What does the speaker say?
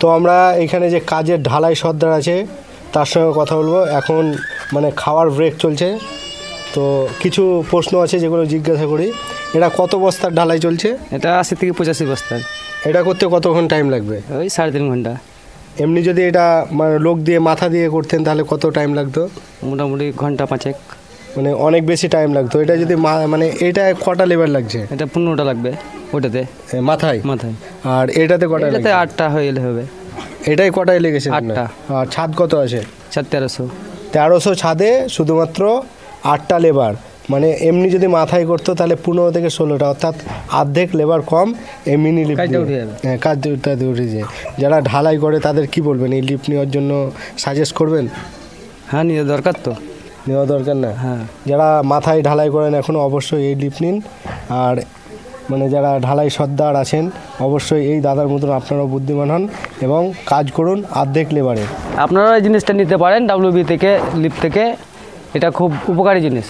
তো আমরা এখানে যে কাজের ঢালাই সর্দার আছে তার সঙ্গে কথা বলবো। এখন মানে খাওয়ার ব্রেক চলছে, তো কিছু প্রশ্ন আছে যেগুলো জিজ্ঞাসা করি। এটা কত বস্তার ঢালাই চলছে? এটা 80 থেকে 85 বস্তা। এটা করতে কতক্ষণ টাইম লাগবে? ওই 3.5 ঘন্টা। এমনি যদি এটা মানে লোক দিয়ে মাথা দিয়ে করতেন তাহলে কত টাইম লাগতো? মোটামুটি ঘন্টা 5। মানে অনেক বেশি টাইম লাগতো। এটা যদি মানে এটা কটা লেবার লাগছে? এটা 15টা লাগবে ওটাতে মাথায়। আর এটাতে কটা? এটাতে 8টা হয়ে গেলে হবে। এটাই কটায় লেগেছে? 8টা। আর ছাদ কত আছে? ছাদ 1300। 1300 ছাদে শুধুমাত্র 8টা লেবার। মানে এমনি যদি মাথায় করতো তাহলে 15 থেকে 16টা, অর্থাৎ অর্ধেক লেবার কম এই মিনি লিফট। হ্যাঁ, কাজটা উঠে যায়। যারা ঢালাই করে তাদের কি বলবেন? এই লিফট নেওয়ার জন্য সাজেস্ট করবেন? হ্যাঁ, নিয়ে দরকার তো। নেওয়া দরকার না? হ্যাঁ। যারা মাথায় ঢালাই করেন এখনও অবশ্যই এই লিফট নিন। আর মানে যারা ঢালাই সর্দার আছেন অবশ্যই এই দাদার মতন আপনারাও বুদ্ধিমান হন এবং কাজ করুন অর্ধেক লেবারে। আপনারা এই জিনিসটা নিতে পারেন WB থেকে, লিফট থেকে। এটা খুব উপকারী জিনিস।